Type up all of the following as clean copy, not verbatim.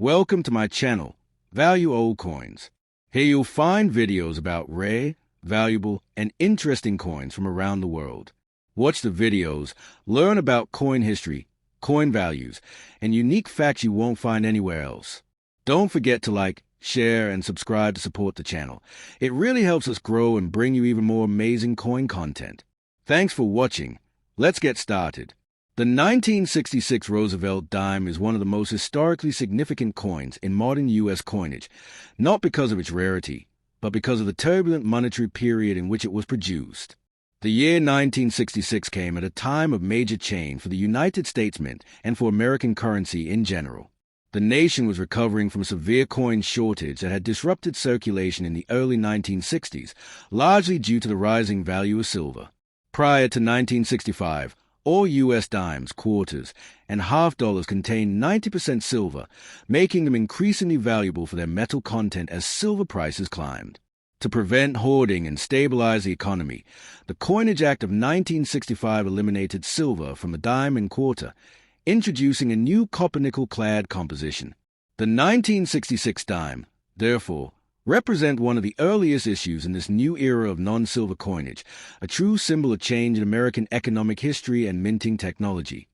Welcome to my channel, Value Old Coins. Here you'll find videos about rare, valuable, and interesting coins from around the world. Watch the videos, learn about coin history, coin values, and unique facts you won't find anywhere else. Don't forget to like, share, and subscribe to support the channel. It really helps us grow and bring you even more amazing coin content. Thanks for watching. Let's get started. The 1966 Roosevelt dime is one of the most historically significant coins in modern U.S. coinage, not because of its rarity, but because of the turbulent monetary period in which it was produced. The year 1966 came at a time of major change for the United States Mint and for American currency in general. The nation was recovering from a severe coin shortage that had disrupted circulation in the early 1960s, largely due to the rising value of silver. Prior to 1965, all U.S. dimes, quarters, and half dollars contained 90% silver, making them increasingly valuable for their metal content as silver prices climbed. To prevent hoarding and stabilize the economy, the Coinage Act of 1965 eliminated silver from the dime and quarter, introducing a new copper-nickel-clad composition. The 1966 dime, therefore, represent one of the earliest issues in this new era of non-silver coinage, a true symbol of change in American economic history and minting technology.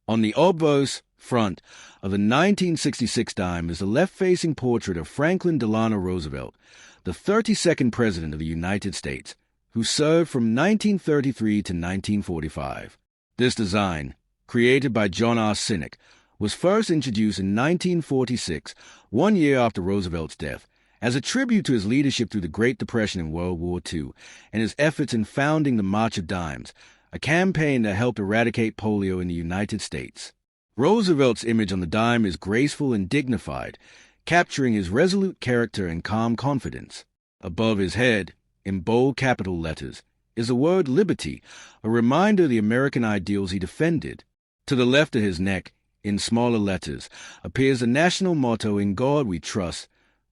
On the obverse front of the 1966 dime is the left-facing portrait of Franklin Delano Roosevelt, the 32nd President of the United States, who served from 1933 to 1945. This design, created by John R. Sinek, was first introduced in 1946, 1 year after Roosevelt's death, as a tribute to his leadership through the Great Depression and World War II and his efforts in founding the March of Dimes, a campaign that helped eradicate polio in the United States. Roosevelt's image on the dime is graceful and dignified, capturing his resolute character and calm confidence. Above his head, in bold capital letters, is the word liberty, a reminder of the American ideals he defended. To the left of his neck, in smaller letters, appears the national motto, "In God We Trust,"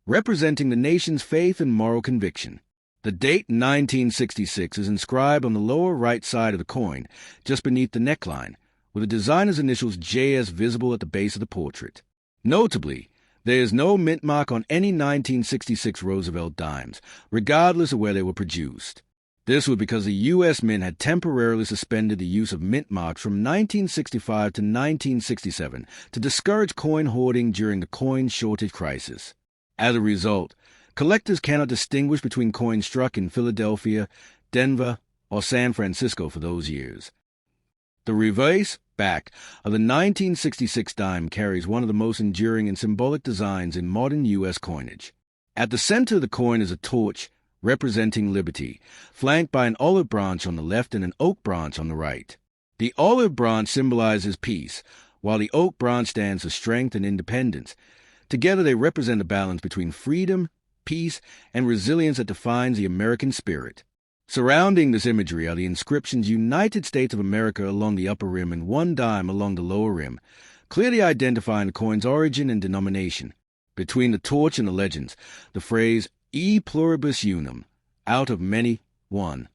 representing the nation's faith and moral conviction. The date 1966 is inscribed on the lower right side of the coin, just beneath the neckline, with the designer's initials JS visible at the base of the portrait. Notably, there is no mint mark on any 1966 Roosevelt dimes, regardless of where they were produced. This was because the U.S. Mint had temporarily suspended the use of mint marks from 1965 to 1967 to discourage coin hoarding during the coin shortage crisis. As a result, collectors cannot distinguish between coins struck in Philadelphia, Denver, or San Francisco for those years. The reverse back of the 1966 dime carries one of the most enduring and symbolic designs in modern U.S. coinage. At the center of the coin is a torch representing liberty, flanked by an olive branch on the left and an oak branch on the right. The olive branch symbolizes peace, while the oak branch stands for strength and independence. Together they represent a balance between freedom, peace, and resilience that defines the American spirit. Surrounding this imagery are the inscriptions United States of America along the upper rim and one dime along the lower rim, clearly identifying the coin's origin and denomination. Between the torch and the legends, the phrase E pluribus unum, out of many, one,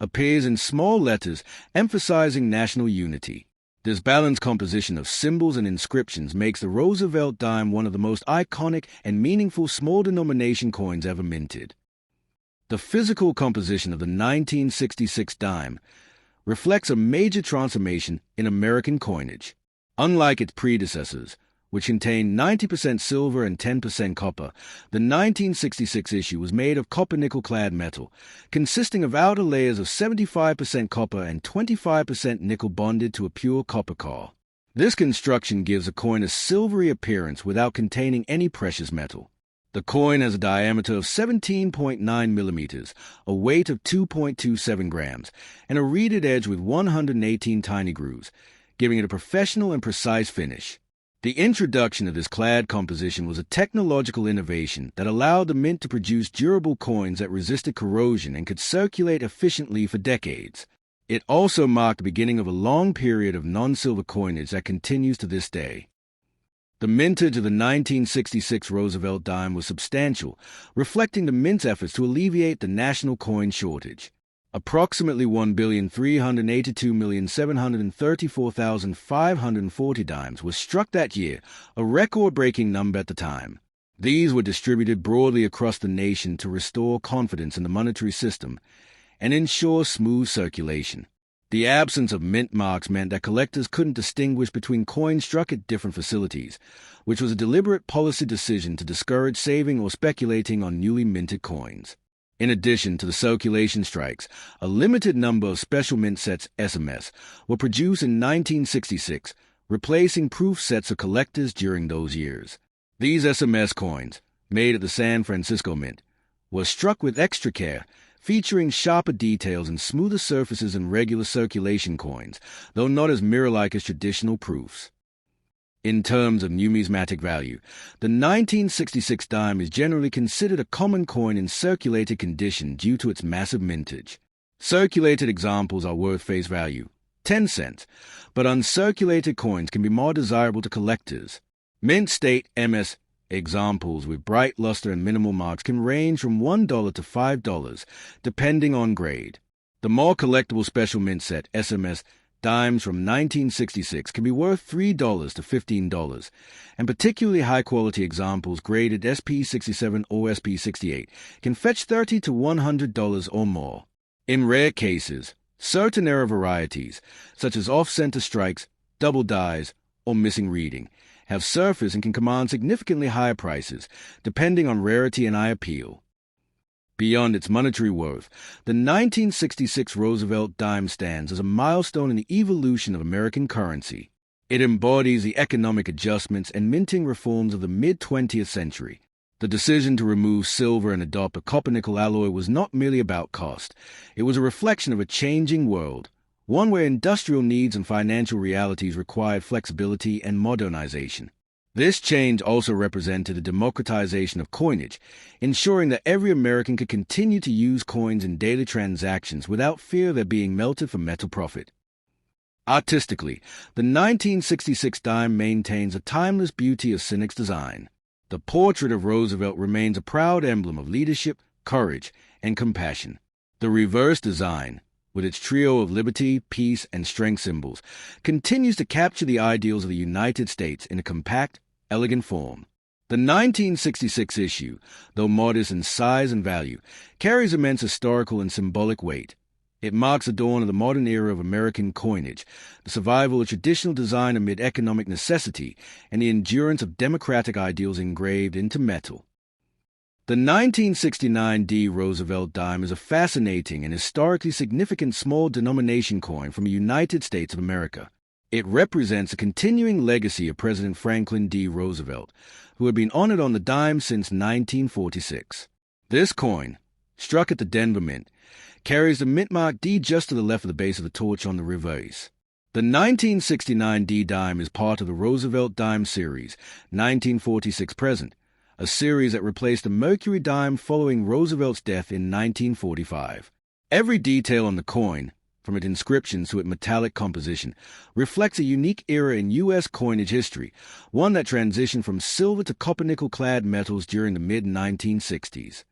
appears in small letters emphasizing national unity. This balanced composition of symbols and inscriptions makes the Roosevelt dime one of the most iconic and meaningful small-denomination coins ever minted. The physical composition of the 1966 dime reflects a major transformation in American coinage. Unlike its predecessors, which contained 90% silver and 10% copper, the 1966 issue was made of copper-nickel-clad metal, consisting of outer layers of 75% copper and 25% nickel bonded to a pure copper core. This construction gives the coin a silvery appearance without containing any precious metal. The coin has a diameter of 17.9 millimeters, a weight of 2.27 grams, and a reeded edge with 118 tiny grooves, giving it a professional and precise finish. The introduction of this clad composition was a technological innovation that allowed the mint to produce durable coins that resisted corrosion and could circulate efficiently for decades. It also marked the beginning of a long period of non-silver coinage that continues to this day. The mintage of the 1966 Roosevelt dime was substantial, reflecting the mint's efforts to alleviate the national coin shortage. Approximately 1,382,734,540 dimes were struck that year, a record-breaking number at the time. These were distributed broadly across the nation to restore confidence in the monetary system and ensure smooth circulation. The absence of mint marks meant that collectors couldn't distinguish between coins struck at different facilities, which was a deliberate policy decision to discourage saving or speculating on newly minted coins. In addition to the circulation strikes, a limited number of special mint sets SMS were produced in 1966, replacing proof sets of collectors during those years. These SMS coins, made at the San Francisco Mint, were struck with extra care, featuring sharper details and smoother surfaces than regular circulation coins, though not as mirror-like as traditional proofs. In terms of numismatic value, the 1966 dime is generally considered a common coin in circulated condition due to its massive mintage. Circulated examples are worth face value, 10 cents, but uncirculated coins can be more desirable to collectors. Mint state MS examples with bright luster and minimal marks can range from $1 to $5, depending on grade. The more collectible special mint set SMS dimes from 1966 can be worth $3 to $15, and particularly high-quality examples graded SP67 or SP68 can fetch $30 to $100 or more. In rare cases, certain error varieties, such as off-center strikes, double dies, or missing reading, have surfaced and can command significantly higher prices, depending on rarity and eye appeal. Beyond its monetary worth, the 1966 Roosevelt dime stands as a milestone in the evolution of American currency. It embodies the economic adjustments and minting reforms of the mid-20th century. The decision to remove silver and adopt a copper-nickel alloy was not merely about cost. It was a reflection of a changing world, one where industrial needs and financial realities required flexibility and modernization. This change also represented the democratization of coinage, ensuring that every American could continue to use coins in daily transactions without fear of their being melted for metal profit. Artistically, the 1966 dime maintains a timeless beauty of Cynic's design. The portrait of Roosevelt remains a proud emblem of leadership, courage, and compassion. The reverse design, with its trio of liberty, peace, and strength symbols, continues to capture the ideals of the United States in a compact, elegant form. The 1966 issue, though modest in size and value, carries immense historical and symbolic weight. It marks the dawn of the modern era of American coinage, the survival of traditional design amid economic necessity, and the endurance of democratic ideals engraved into metal. The 1969 D. Roosevelt dime is a fascinating and historically significant small denomination coin from the United States of America. It represents a continuing legacy of President Franklin D. Roosevelt, who had been honored on the dime since 1946. This coin, struck at the Denver Mint, carries the mint mark D just to the left of the base of the torch on the reverse. The 1969 D dime is part of the Roosevelt Dime Series, 1946 present, a series that replaced the Mercury dime following Roosevelt's death in 1945. Every detail on the coin, from its inscriptions to its metallic composition, reflects a unique era in U.S. coinage history, one that transitioned from silver to copper-nickel-clad metals during the mid-1960s.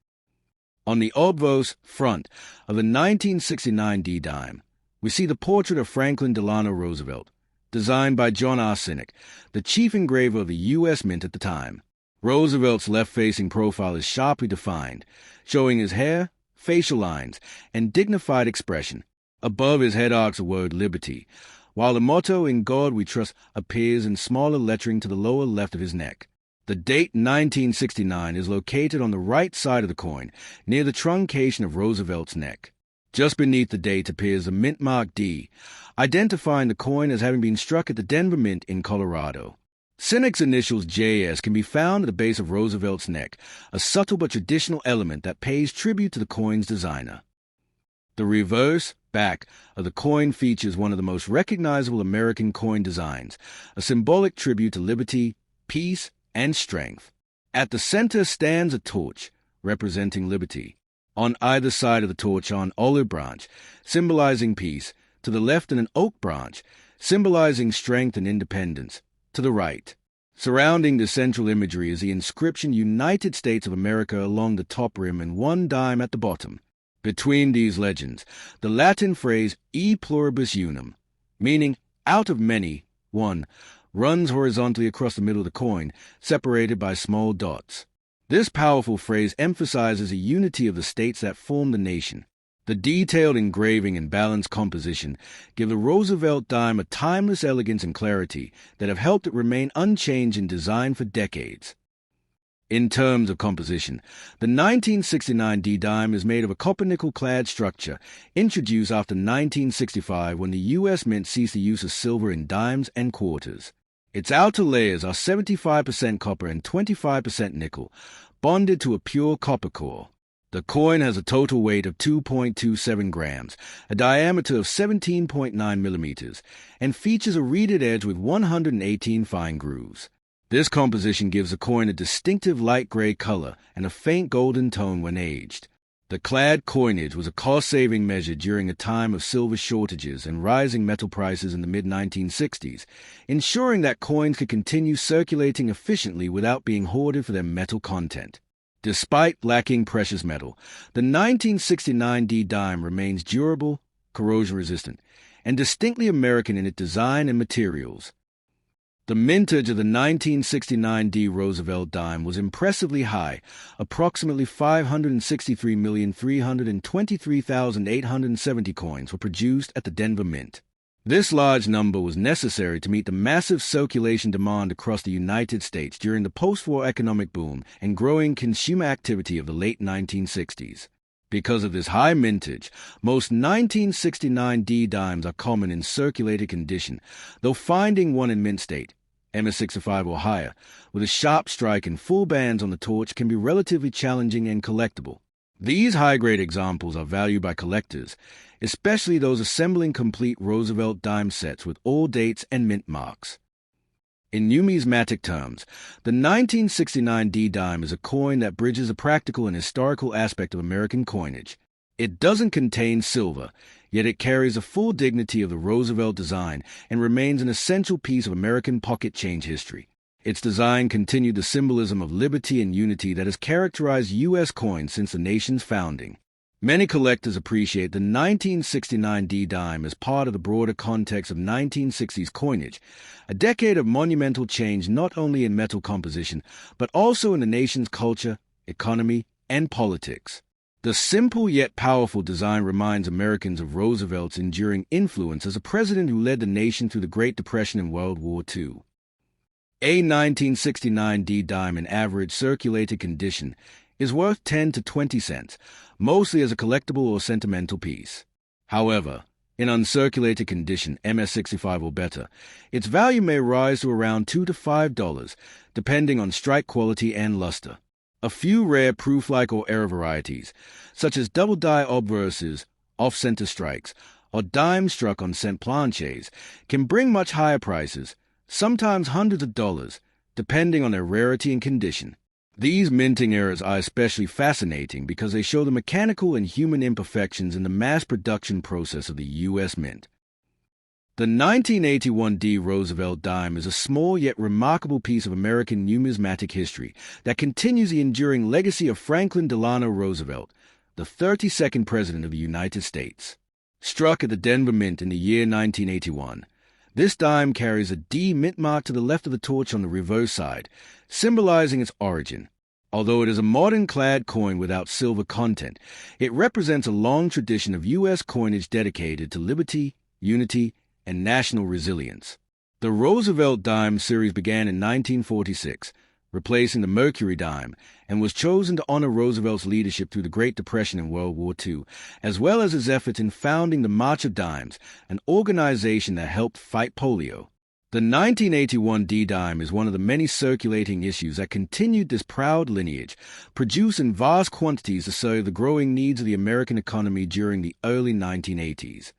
On the obverse front of the 1969 D dime, we see the portrait of Franklin Delano Roosevelt, designed by John R. Cynic, the chief engraver of the U.S. Mint at the time. Roosevelt's left-facing profile is sharply defined, showing his hair, facial lines, and dignified expression. Above his head arcs the word liberty, while the motto "In God We Trust" appears in smaller lettering to the lower left of his neck. The date 1969 is located on the right side of the coin, near the truncation of Roosevelt's neck. Just beneath the date appears the mint mark D, identifying the coin as having been struck at the Denver Mint in Colorado. Cynic's initials JS can be found at the base of Roosevelt's neck, a subtle but traditional element that pays tribute to the coin's designer. The reverse back of the coin features one of the most recognizable American coin designs, a symbolic tribute to liberty, peace, and strength. At the center stands a torch, representing liberty. On either side of the torch are an olive branch, symbolizing peace, to the left and an oak branch, symbolizing strength and independence, to the right. Surrounding the central imagery is the inscription United States of America along the top rim and one dime at the bottom. Between these legends, the Latin phrase e pluribus unum, meaning out of many, one, runs horizontally across the middle of the coin, separated by small dots. This powerful phrase emphasizes a unity of the states that form the nation. The detailed engraving and balanced composition give the Roosevelt dime a timeless elegance and clarity that have helped it remain unchanged in design for decades. In terms of composition, the 1969 D dime is made of a copper-nickel-clad structure introduced after 1965 when the U.S. Mint ceased the use of silver in dimes and quarters. Its outer layers are 75% copper and 25% nickel, bonded to a pure copper core. The coin has a total weight of 2.27 grams, a diameter of 17.9 millimeters, and features a reeded edge with 118 fine grooves. This composition gives the coin a distinctive light gray color and a faint golden tone when aged. The clad coinage was a cost-saving measure during a time of silver shortages and rising metal prices in the mid-1960s, ensuring that coins could continue circulating efficiently without being hoarded for their metal content. Despite lacking precious metal, the 1969 D dime remains durable, corrosion-resistant, and distinctly American in its design and materials. The mintage of the 1969 D Roosevelt dime was impressively high. Approximately 563,323,870 coins were produced at the Denver Mint. This large number was necessary to meet the massive circulation demand across the United States during the post-war economic boom and growing consumer activity of the late 1960s. Because of this high mintage, most 1969 D dimes are common in circulated condition, though finding one in mint state, MS65 or higher, with a sharp strike and full bands on the torch can be relatively challenging and collectible. These high-grade examples are valued by collectors, especially those assembling complete Roosevelt dime sets with all dates and mint marks. In numismatic terms, the 1969 D dime is a coin that bridges a practical and historical aspect of American coinage. It doesn't contain silver, yet it carries the full dignity of the Roosevelt design and remains an essential piece of American pocket change history. Its design continued the symbolism of liberty and unity that has characterized U.S. coins since the nation's founding. Many collectors appreciate the 1969 D dime as part of the broader context of 1960s coinage, a decade of monumental change not only in metal composition, but also in the nation's culture, economy, and politics. The simple yet powerful design reminds Americans of Roosevelt's enduring influence as a president who led the nation through the Great Depression and World War II. A 1969 D dime in average circulated condition is worth 10 to 20 cents, mostly as a collectible or sentimental piece. However, in uncirculated condition, MS65 or better, its value may rise to around $2 to $5, depending on strike quality and luster. A few rare proof-like or error varieties, such as double-die obverses, off-center strikes, or dimes struck on cent planches, can bring much higher prices, sometimes hundreds of dollars, depending on their rarity and condition. These minting errors are especially fascinating because they show the mechanical and human imperfections in the mass production process of the U.S. Mint. The 1981 D Roosevelt dime is a small yet remarkable piece of American numismatic history that continues the enduring legacy of Franklin Delano Roosevelt, the 32nd President of the United States. Struck at the Denver Mint in the year 1981, this dime carries a D mint mark to the left of the torch on the reverse side, symbolizing its origin. Although it is a modern clad coin without silver content, it represents a long tradition of U.S. coinage dedicated to liberty, unity, and national resilience. The Roosevelt dime series began in 1946, replacing the Mercury dime, and was chosen to honor Roosevelt's leadership through the Great Depression and World War II, as well as his efforts in founding the March of Dimes, an organization that helped fight polio. The 1981 D dime is one of the many circulating issues that continued this proud lineage, produced in vast quantities to serve the growing needs of the American economy during the early 1980s.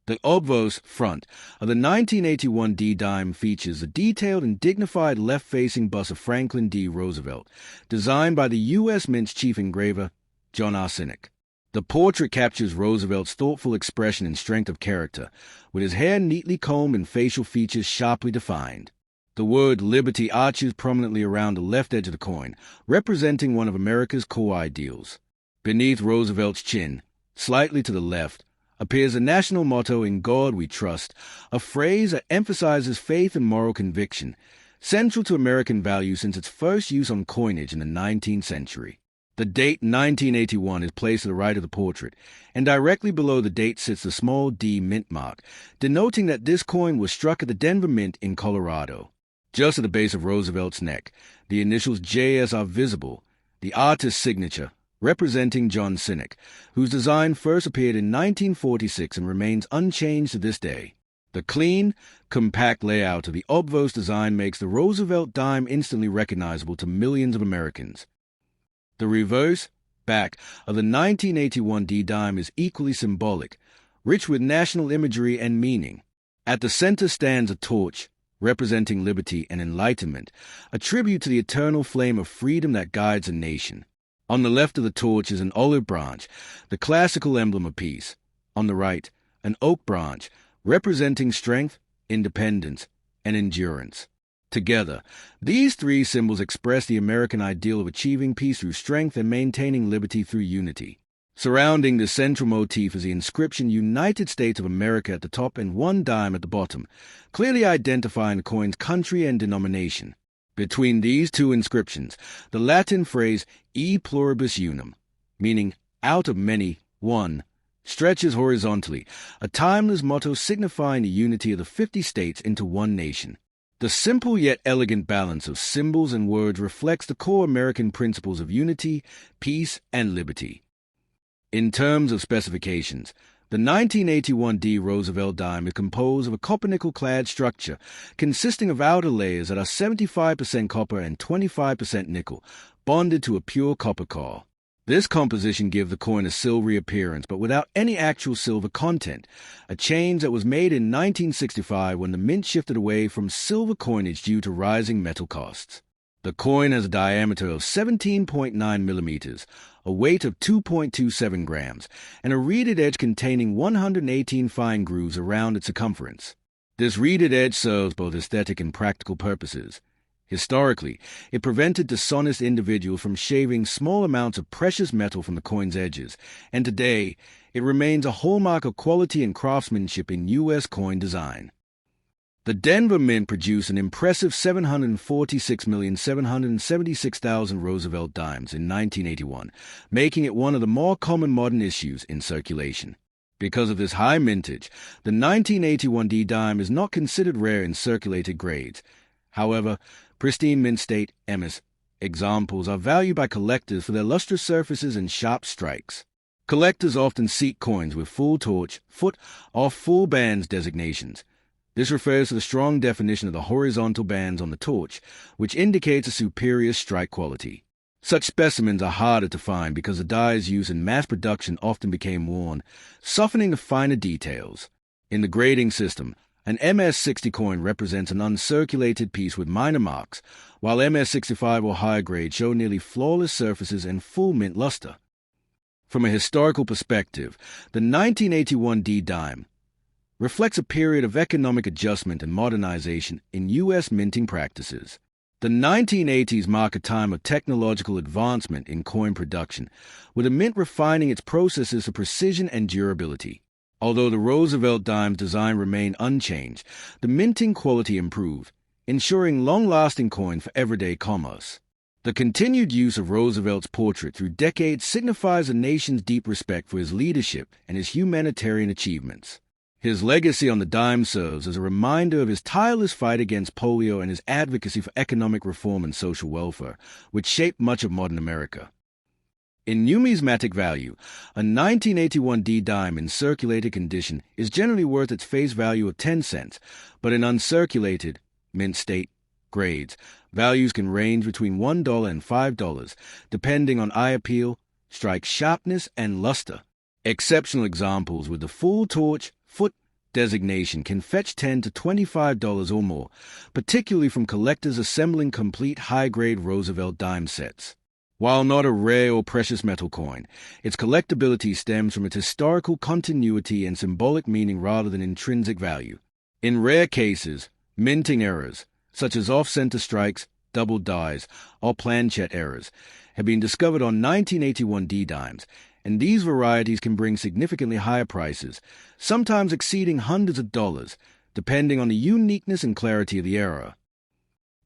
The obverse front of the 1981 D dime features a detailed and dignified left-facing bust of Franklin D. Roosevelt, designed by the U.S. Mint's chief engraver, John R. Sinek. The portrait captures Roosevelt's thoughtful expression and strength of character, with his hair neatly combed and facial features sharply defined. The word liberty arches prominently around the left edge of the coin, representing one of America's core ideals. Beneath Roosevelt's chin, slightly to the left, appears the national motto, "In God We Trust," a phrase that emphasizes faith and moral conviction, central to American values since its first use on coinage in the 19th century. The date 1981 is placed to the right of the portrait, and directly below the date sits the small D mint mark, denoting that this coin was struck at the Denver Mint in Colorado. Just at the base of Roosevelt's neck, the initials JS are visible, the artist's signature, representing John Sinek, whose design first appeared in 1946 and remains unchanged to this day. The clean, compact layout of the obverse design makes the Roosevelt dime instantly recognizable to millions of Americans. The reverse, back, of the 1981 D dime is equally symbolic, rich with national imagery and meaning. At the center stands a torch, representing liberty and enlightenment, a tribute to the eternal flame of freedom that guides a nation. On the left of the torch is an olive branch, the classical emblem of peace. On the right, an oak branch, representing strength, independence, and endurance. Together, these three symbols express the American ideal of achieving peace through strength and maintaining liberty through unity. Surrounding the central motif is the inscription "United States of America" at the top and one dime at the bottom, clearly identifying the coin's country and denomination. Between these two inscriptions, the Latin phrase "e pluribus unum," meaning "out of many, one," stretches horizontally, a timeless motto signifying the unity of the 50 states into one nation. The simple yet elegant balance of symbols and words reflects the core American principles of unity, peace, and liberty. In terms of specifications, the 1981 D Roosevelt dime is composed of a copper-nickel-clad structure consisting of outer layers that are 75% copper and 25% nickel, bonded to a pure copper core. This composition gives the coin a silvery appearance, but without any actual silver content, a change that was made in 1965 when the mint shifted away from silver coinage due to rising metal costs. The coin has a diameter of 17.9 millimeters, a weight of 2.27 grams, and a reeded edge containing 118 fine grooves around its circumference. This reeded edge serves both aesthetic and practical purposes. Historically, it prevented dishonest individuals from shaving small amounts of precious metal from the coin's edges, and today it remains a hallmark of quality and craftsmanship in U.S. coin design. The Denver Mint produced an impressive 746,776,000 Roosevelt dimes in 1981, making it one of the more common modern issues in circulation. Because of this high mintage, the 1981 D dime is not considered rare in circulated grades. However, pristine mint state MS examples are valued by collectors for their lustrous surfaces and sharp strikes. Collectors often seek coins with full torch, foot, or full bands designations. This refers to the strong definition of the horizontal bands on the torch, which indicates a superior strike quality. Such specimens are harder to find because the dies used in mass production often became worn, softening the finer details. In the grading system, an MS-60 coin represents an uncirculated piece with minor marks, while MS-65 or higher grade show nearly flawless surfaces and full mint luster. From a historical perspective, the 1981 D dime reflects a period of economic adjustment and modernization in U.S. minting practices. The 1980s mark a time of technological advancement in coin production, with the mint refining its processes for precision and durability. Although the Roosevelt dime's design remained unchanged, the minting quality improved, ensuring long-lasting coin for everyday commerce. The continued use of Roosevelt's portrait through decades signifies a nation's deep respect for his leadership and his humanitarian achievements. His legacy on the dime serves as a reminder of his tireless fight against polio and his advocacy for economic reform and social welfare, which shaped much of modern America. In numismatic value, a 1981 D dime in circulated condition is generally worth its face value of 10 cents, but in uncirculated, mint state, grades, values can range between $1 and $5, depending on eye appeal, strike sharpness, and luster. Exceptional examples with the full torch, foot designation can fetch $10 to $25 or more, particularly from collectors assembling complete high-grade Roosevelt dime sets. While not a rare or precious metal coin, its collectability stems from its historical continuity and symbolic meaning rather than intrinsic value. In rare cases, minting errors, such as off-center strikes, double dies, or planchet errors, have been discovered on 1981D dimes, and these varieties can bring significantly higher prices, sometimes exceeding hundreds of dollars, depending on the uniqueness and clarity of the error.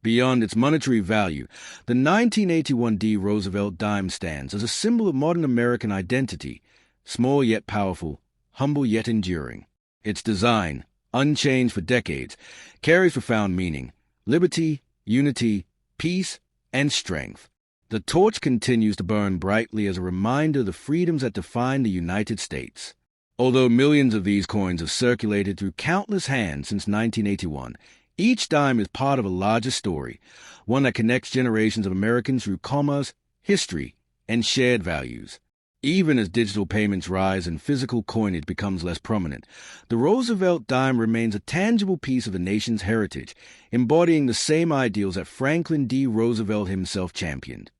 Beyond its monetary value, the 1981D Roosevelt dime stands as a symbol of modern American identity, small yet powerful, humble yet enduring. Its design, unchanged for decades, carries profound meaning: liberty, unity, peace, and strength. The torch continues to burn brightly as a reminder of the freedoms that define the United States. Although millions of these coins have circulated through countless hands since 1981, each dime is part of a larger story, one that connects generations of Americans through commerce, history, and shared values. Even as digital payments rise and physical coinage becomes less prominent, the Roosevelt dime remains a tangible piece of the nation's heritage, embodying the same ideals that Franklin D. Roosevelt himself championed.